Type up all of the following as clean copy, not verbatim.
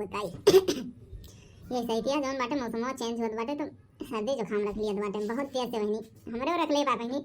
बताई ये सही किया जौन बाटे मौसम चेंज होत बाटे तो सर्दी जुकाम रख लिया बाटे बहुत तेज से बहनी हमरे रख ले बहनी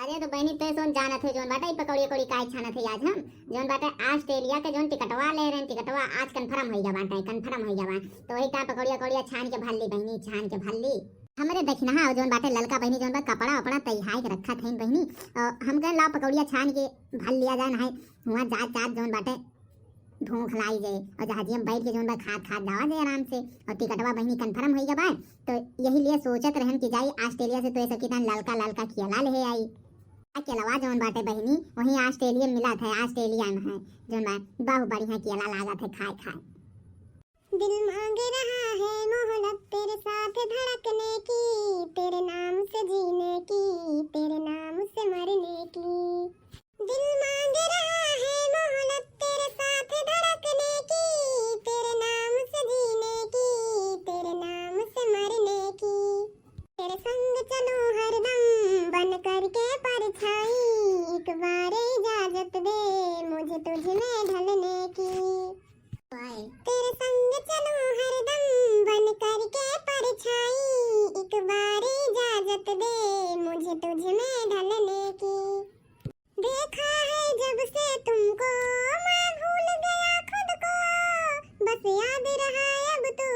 अरे तो बहनी ते सोन जाना थे जौन बाटे पकौड़ी कोड़ी काय छाना थे आज हम जौन बाटे ऑस्ट्रेलिया के जौन टिकटवा ले रहे टिकटवा आज कंफर्म हो जा बाटे कंफर्म हो जावा तो वही ता पकौड़िया कोड़िया छान के भाल ली बहनी छान के भाल ली हमरे देखना जौन बाटे ललका बहनी जौन बा कपड़ा उपड़ा तैयार के रखा थे बहनी हम कह ला पकौड़िया छान के भाल लिया जाए ना वहाँ जात जौन बाटे ढोंक लाई जाए और जहाजी हम बैठ के जौन बा खाद जावा जाए आराम से और टिकटवा बहनी कंफर्म हो जाए तो यही लिए सोचत रहन कि जाई ऑस्ट्रेलिया से तो ऐसा कितना ललका ललका खियाला ले आई अकेलावा जौन बाटे बहनी वहीं ऑस्ट्रेलिया मिला था ऑस्ट्रेलिया में है जौन बा बहुत बढ़िया खियाला लागा थे खाए खाए दिल मांग रहा है मोहब्बत तेरे साथ धड़कने की तेरे नाम से जीने की तेरे नाम से मरने की दिल मांग रहा है मोहब्बत तेरे साथ धड़कने की तेरे नाम से जीने की तेरे नाम से मरने की तेरे संग चलो हरदम बन करके परछाई एक बार इजाजत दे मुझे तुझ में ढलने की तेरे संग चलो हरदम बन करके परछाई एक बार इजाजत दे मुझे तुझ में ढलने की देखा है जब से तुमको मैं भूल गया खुद को बस याद रहा अब तो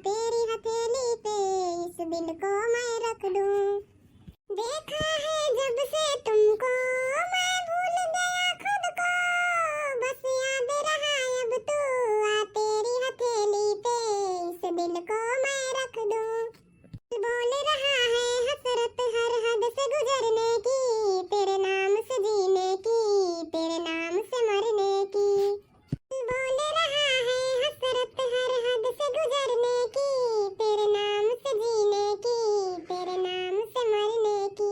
तेरी हथेली पे इस दिल को मैं रख दूं देखा है जब से तुमको मैं भूल गया खुद को बस याद रहा अब तो तेरी हथेली पे इस दिल को मैं रख दूं बोल रहा है हसरत हर हद से गुजरने की तेरे नाम से जीने की तेरे नाम से मरने की बोल रहा है हसरत हर हद से गुजरने की तेरे नाम से जीने की तेरे नाम से मरने की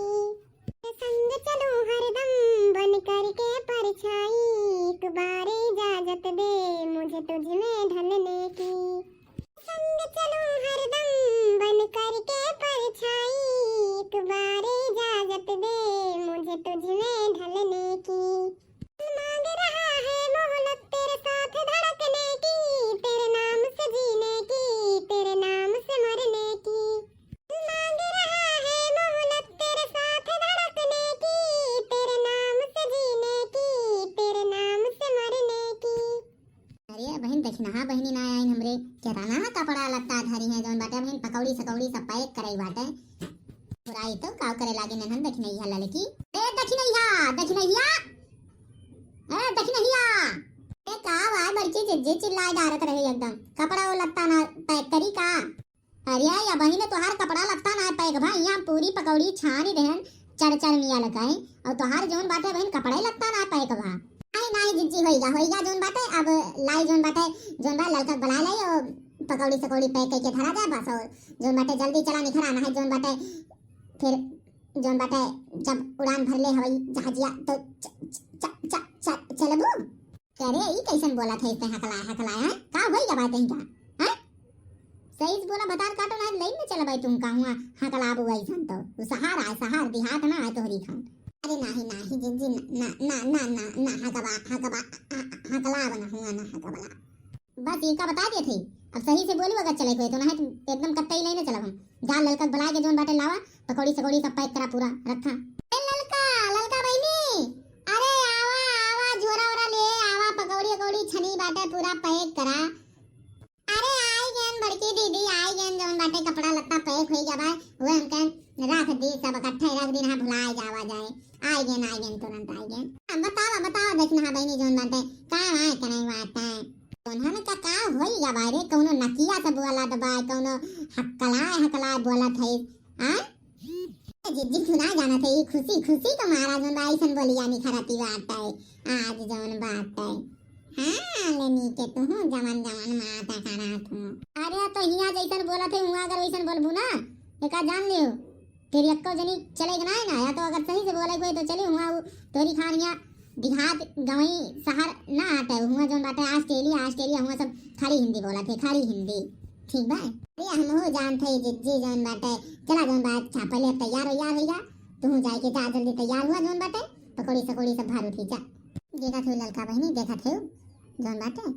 संग चलो हरदम बन करके परछाई एक बार इजाजत दे मुझे तुझ में ढलने की संग चलो हरदम बन करके परछाई एक बार इजाजत दे मुझे तुझ में ढलने की मांग रहा है मोहब्बत तेरे साथ धड़कने की तेरे नाम से जीने की तेरे नाम से मरने की मांग रहा है मोहब्बत तेरे साथ धड़कने की तेरे नाम से जीने की तेरे नाम से मरने की अरे बहन देखना बहनी ना आई हमरे केतना कपड़ा लत्ता धरी है जौन बाटे बहन पकौड़ी सकौड़ी सब पैक करई बाटे बुराई तो काव करे लागे नन देखनैया लड़की ए देखनैया ए काव आ बड़की जिज्जी चिल्लाए डारत रहे एकदम कपड़ा और लत्ता ना पैक करी का अरे या बहन तोहार कपड़ा लत्ता ना पैक भाई यहां पूरी पकौड़ी छानी रहन चढ़ मिया लगाए और तोहार जौन बाटे बहन कपड़ा लत्ता ना पैक भा नहीं जिज्जी होइगा जौन बाटे अब लाई जौन बाटे जौन बा लड़का बुला लाई और पकौड़ी सकौड़ी पैक करके धरा जाए बस और जौन बाटे जल्दी चला निखर आना है जौन बाटे फिर जौन बाटे जब उड़ान भर ले हवाई जहाजिया तो चलबू कह रे ई कैसन बोला थे इसे हकलाया है का होइगा बात इनका हैं सही से बोला बता काटो ना लाइन में चलबै तुम का हुआ हकलाबू ऐसन तो सहार देहात ना है तोहरी खान अरे नाही जिंजी ना हकला बना हुआ ना हकला बस ये का बता दिए थे अब सही से बोली अगर चले कोई तो ना है एकदम कत्ते ही नहीं चलब हम जा ललका बुला के जोन बाटे लावा पकौड़ी सकौड़ी सब पैक करा पूरा रखा ए ललका बहनी अरे आवा झोरा ओरा ले आवा पकौड़ी छनी बाटे पूरा पैक करा अरे आई गेन बड़की दीदी आई गेन जोन बाटे कपड़ा लत्ता पैक होई जाबा वो हमके रख दी सब इकट्ठे रख दी ना भुलाए जावा जाए आई गेन तुरंत आई गेन बताओ देखना बहनी जोन बाटे का आए कनै बाटे उन्होंने का होई जा बारे कोनो नकिया से बोला दबाए कोनो हकला बोला थे आ जिद्दी सुना जाना थे खुशी तुम्हारा जोन बाईसन बोली यानी खराती बात है आज जोन बात है हां लेनी के तू जमन माता करा तू अरे तो हिया जैसन बोला थे हुआ अगर वैसन बोलबू ना एका जान लियो तेरी अक्को जनी चलेगा ना या तो अगर सही से बोले कोई तो चली हुआ तोरी खानिया देहात गवई शहर ना आते हुआ जोन बाटे ऑस्ट्रेलिया हुआ सब खाली हिंदी बोला थे खाली हिंदी ठीक बा अरे हम हो जानते जिज्जी जोन बाटे चला जोन बात छापले तैयार हो जा तू जाए के जा जल्दी तैयार हुआ जोन बाटे पकौड़ी सकौड़ी सब भार उठी जा देखा थे ललका बहनी देखा थे जोन बाटे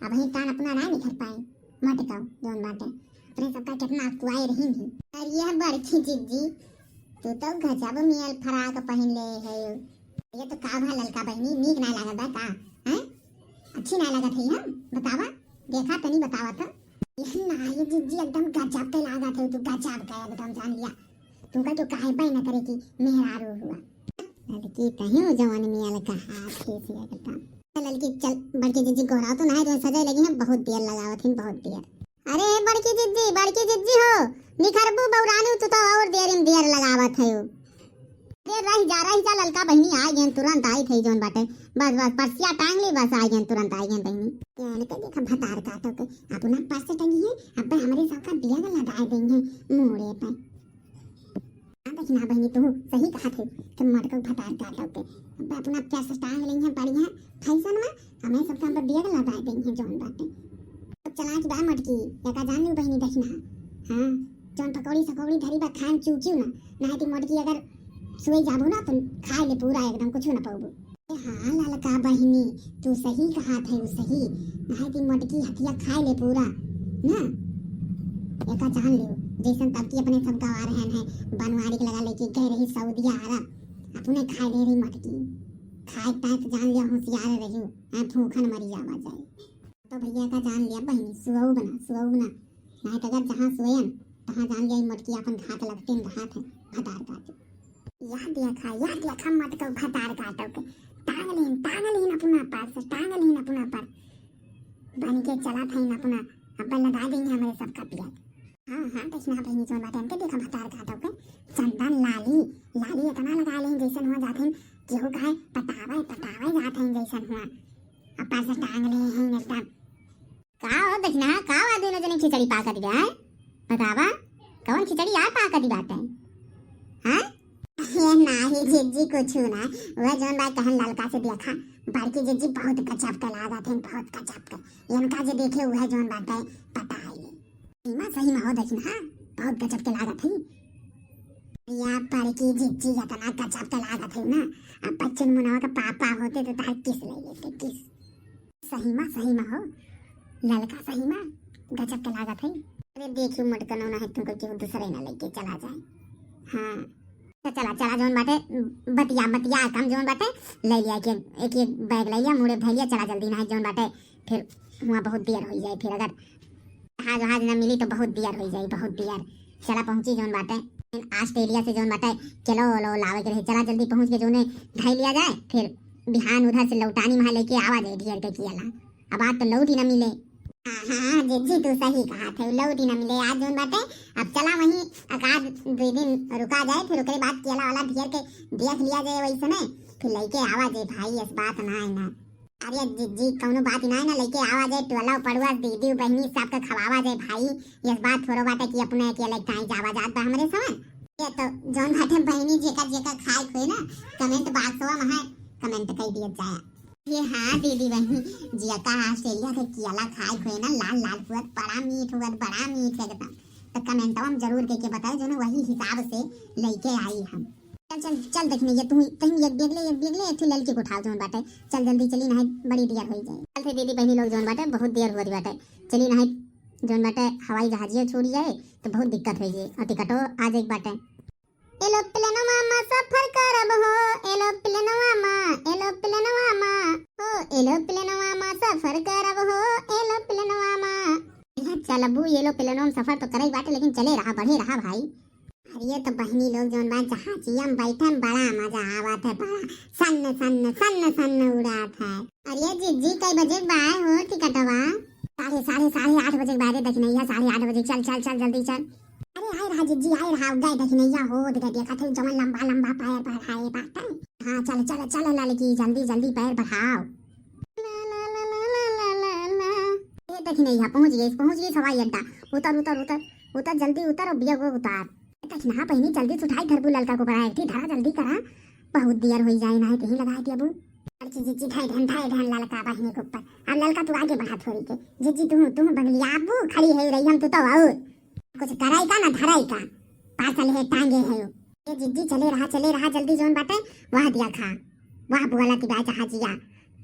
अब ही टान अपना ना निखर पाए मटकाओ जोन बाटे अपने सबका कितना कुआई रही भी। अरे ये बड़की जिज्जी तू तो गजब मियल फराक पहन ले है। ये तो का भा ललका बहनी नीक ना लागत बा का हैं? अच्छी ना लागत है हम बतावा देखा तनी बतावा तो ये ना ये जिज्जी एकदम गजब के लागत है। तू गजब का एकदम जान लिया तुमका तो काहे पाई ना करे कि मेहरारू हुआ लड़की कहीं हो जवान मियल का हाथ खींच लिया एकदम। लड़की चल बड़की जिज्जी गोरा तो ना है सजाई लगी है बहुत देर लगावत है बहुत देर। अरे बड़की जिज्जी हो निखरबू बौरानी तू तो और देर लगावत है। देर रही जा ललका बहनी आ गए तुरंत आई थी जोन बाटे बस परसिया टांग ली बस आ गए तुरंत आ गए बहनी। यानी के देखा भतार काटो के अपना पास टंगी है अब हमारे सबका दिया लगा देंगे मोड़े पे। देखना बहनी तू सही कहा थे कि मटको भतार काटो के अब अपना पैसा टांग लेंगे बढ़िया फैशन में हमें सबका पर दिया लगा देंगे जोन बाटे। अब चला की बा मटकी एका जान ली बहनी देखना हां जोन पकौड़ी सकौड़ी धरी बा खान चूचू ना ती मटकी अगर सुई जाबू ना तो खा ले पूरा एकदम कुछ ना पाबू। हाँ ललका बहनी तू सही कहा थे सही नहीं ती मटकी हथिया खा ले पूरा ना एका जान ले जैसन तब की अपने सब गवा रहे हैं बनवारी के लगा लेके गए रही सऊदी अरब अपने खा ले रही मटकी खाए पाए तो जान लिया होशियार रही मैं भूखन मरी जावा जाए। तो भैया का जान लिया बहनी सुअऊ बना नहीं तो अगर जहाँ सोयन तहाँ जान लिया मटकी अपन घात लगते हाथ है भतार काटे याद देखा मटको भतार काटो के टांग लेन अपना पर बन के चला था अपना अब लगा देंगे हमारे सबका पिया। हाँ देखना बहनी जोन बाटे हमके देखा भतार काटो के चंदन लाली इतना लगा लें जैसन हुआ जाते हैं केहू कहे पटावे जाते हैं जैसन हुआ अब पर से टांग ले हैं एकदम का हो देखना का दोनों जने खिचड़ी पाका दिया है बतावा कौन खिचड़ी आ पाका दी बात है हाँ ये नाही जिज्जी कुछ ना वह जोन बात कहन ललका से देखा बड़की जिज्जी बहुत गजब के लागत है बहुत गजब के इनका जो देखे हुआ जोन बात है पता है ये सही में हो देखना हाँ बहुत गजब के लागत है या बड़की जिज्जी इतना गजब के लागत है ना अब बच्चन मुनावा का पापा होते तो तार किस ले लेते किस सही में हो ललका सही में गजब के लागत है। अरे देखियो मटकन ना है तुमको क्यों दूसरे ना लेके चला जाए हाँ चला जोन बाटे बतिया कम जोन बाटे ले लिया कि एक बैग लिया मुड़े भैलिया चला जल्दी ना जोन बाटे फिर वहाँ बहुत देर हो जाए फिर अगर जहाज ना मिली तो बहुत देर हो जाए बहुत देर चला पहुंची जोन बाटे ऑस्ट्रेलिया से जोन बाटे चलो लो लावे के रहे चला जल्दी पहुंच के जोने ढाई लिया जाए फिर बिहान उधर से लौटानी वहाँ लेके आवा जाए ढेर के किया अब आज तो लौट ही ना मिले। हाँ जिज्जी तू सही कहा थे लौट ही ना मिले आज जोन बाटे अब चला वहीं आकाश 2 दिन रुका जाए फिर उसके बाद केला वाला ढेर के देख लिया जाए वैसे में फिर लेके आवा जाए भाई इस बात ना है ना। अरे जिज्जी कौनो बात ना है ना लेके आवा जाए टोला पड़ुआ दीदी बहनी सबके खवावा जाए भाई इस बात थोड़ो बाटे कि अपने अकेले कहीं जावा जात बा हमारे समय ये तो जोन बाटे बहनी जेका खाए खोए ना कमेंट बॉक्सवा में कमेंट कर दिया जाए ये हाँ दीदी बहनी जियका ऑस्ट्रेलिया के केला खाए खोए ना लाल हुआ बड़ा मीठ एकदम तो कमेंटवा में जरूर करके बताए जो ना वही हिसाब से लेके आई हम। चल देखने ये तुम कहीं एक बेग ले फिर लड़की को उठाओ जोन बाटे चल जल्दी चली ना बड़ी देर हो जाए चल थे दीदी बहनी लोग जोन बाटे बहुत देर हो रही बाटे चली ना जोन बाटे हवाई जहाजिया छोड़ी जाए तो बहुत दिक्कत हो जाए और टिकटो आ जाए बाटे एरोप्लेनवा में सफर करब हो एरोप्लेनवा में सफर करब हो एरोप्लेनवा में चलबू एरोप्लेनवा में सफर तो करे बाटे लेकिन चले रहा बढ़े रहा भाई। अरे तो बहनी लोग जोन बात जहाजिया में बैठे बड़ा मजा आवत है बड़ा सन्न उड़ात है। अरे जिज्जी कई बजे बाय हो टिकटवा साढ़े 8 बजे बारे देखनैया 8:30 बजे चल जल्दी चल। अरे आए रहा जिज्जी आए रहा गए देखनैया हो देखा थे जवन लंबा पैर बढ़ाए बात हाँ चल लड़की जल्दी पैर बढ़ाओ ये देखनैया पहुंच गई हवाई अड्डा उतर जल्दी उतर और बैग उतार देखना बहनी जल्दी से उठाई धरबू ललका को बढ़ाए थी धरा जल्दी करा बहुत देर हो जाए ना कहीं लगाए थी अबू जिज्जी ढाई ढन ललका बहनी के ऊपर अब ललका तू आगे बढ़ा थोड़ी के जिज्जी तुम बगलिया अबू खड़ी है रही हम तो और कुछ कराई का ना धराई का पार्सल है टांगे है ये जिज्जी चले रहा जल्दी जोन बाटे वह दिया खा वह बुआला की बात जहाजिया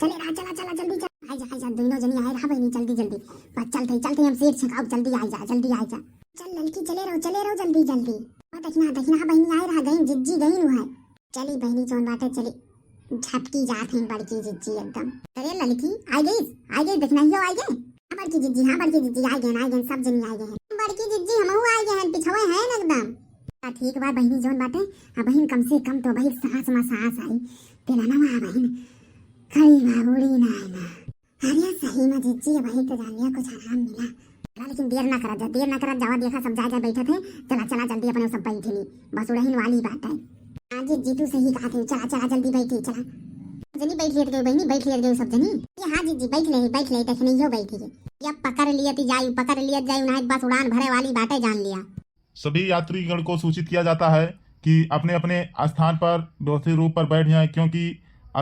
चले रहा चला चला जल्दी चल आई जा दोनों जनी आए रहा बहनी जल्दी जल्दी बस चलते हम शेर छकाओ जल्दी आई जा चल लड़की चले रहो जल्दी जल्दी देखना बहनी आए रहा गई जिज्जी गई नु है चली बहनी जोन बाटे चली झपकी जात है बड़की जिज्जी एकदम अरे लड़की आई गई देखना ही आई गए बड़की जिज्जी आई गए सब जनी आई गए हैं बड़की जिज्जी हमहू आई गए हैं पिछवे हैं एकदम ठीक बा बहनी जोन बाटे अब बहन कम से कम तो भाई साहस आई तेरा ना वहां बहन खड़ी बाबूड़ी ना अरे सही में जिज्जी भाई तो जान लिया कुछ आराम मिला लेकिन देर ना करा जावा देखा सब जाकर बैठे थे चला जल्दी अपने सब बैठे ली बस उड़हीन वाली बात है हाँ जिज्जी तू सही कहा थे चला जल्दी बैठी चला जनी बैठ लिया बहनी बैठ लिया सब जनी हाँ जिज्जी बैठ ले देखने यो बैठी है जब पकड़ लिया जाई उन्हें बस उड़ान भरे वाली बातें जान लिया सभी यात्रीगण को सूचित किया जाता है कि अपने अपने स्थान पर व्यवस्थित रूप पर बैठ जाएं क्योंकि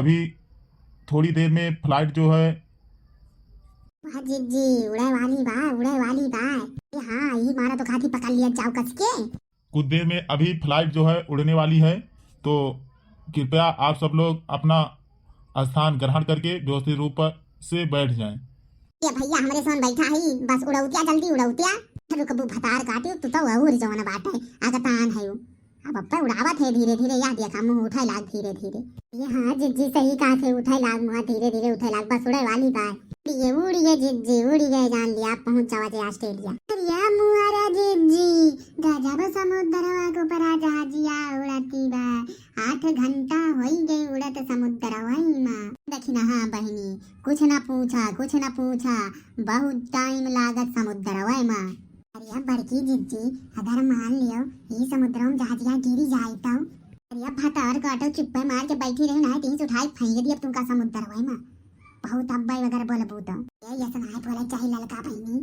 अभी थोड़ी देर में फ्लाइट जो है जी उड़े वाली बा हाँ यही मारा तो खाती पकड़ लिया जाओ कस के कुछ देर में अभी फ्लाइट जो है उड़ने वाली है तो कृपया आप सब लोग अपना स्थान ग्रहण करके व्यवस्थित रूप से बैठ जाएं। ये भैया हमारे साथ बैठा है बस उड़ौतिया जल्दी उड़ौतिया रुकबू भतार काटियो तू तो और जवन बात है आगतान है अब अप्पा उड़ावत है धीरे या देखा मुंह उठाए लाग धीरे ये हाँ जिज्जी सही कहा थे उठाए लाग मुंह धीरे उठाए लाग बस उड़े वाली बात उड़िए जिज्जी उड़ी गए जान लिया पहुंच जावा ऑस्ट्रेलिया अरे मुआरा जिज्जी गजब समुद्रवा को परा जहाजिया उड़ती बा 8 घंटा होई गए उड़त समुद्रवा मां देखना हाँ बहनी कुछ ना पूछा बहुत टाइम लागत समुद्रवा मां अरे बड़की जिज्जी अगर मान लियो ये समुद्र में जहाजिया गिरी जाए तो अरे भतार काटो चुप्पे मार के बैठी रही ना तीन उठाई फेंक दिया तुमका समुद्र वही मां बहुत अब्बाई वगैरह बोले बूतो ये ऐसा ना बोले चाहे ललका बहनी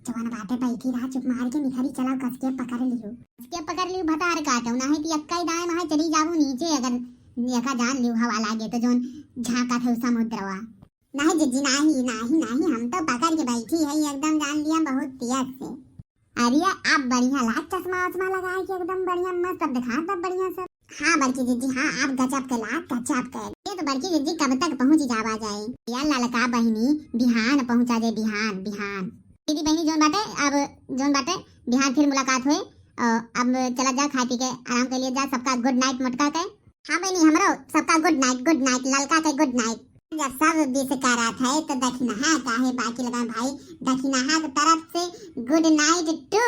जवान बातें बैठी रहा चुप मार के निखरी चलाओ कसके पकड़ लियो भतार काटो ना है कि अक्का दाएं में चली जाऊं नीचे अगर एका जान लियो हवा लागे तो जोन झाका थे समुद्रवा नहीं जिज्जी नहीं हम तो पकड़ के बैठी है एकदम जान लिया बहुत तेज से अरे आप बढ़िया लाख चश्मा लगा के एकदम बढ़िया मस्त अब दिखा तब बढ़िया सब हाँ बड़की जिज्जी हाँ आप गजब के ये तो बड़की जिज्जी कब तक पहुंच जावा जाए यार ललका बहनी बिहान पहुंचा जाए बिहान दीदी बहनी जोन बाटे बिहान फिर मुलाकात हुए अब चला जा खा पी के आराम कर लिया जा सबका गुड नाइट मोटका के हाँ बहनी हमरो सबका गुड नाइट ललका के गुड नाइट जब सब विश्वकारात है तो दक्षिणा काहे बाकी लगा भाई दक्षिणा तरफ से गुड नाइट टू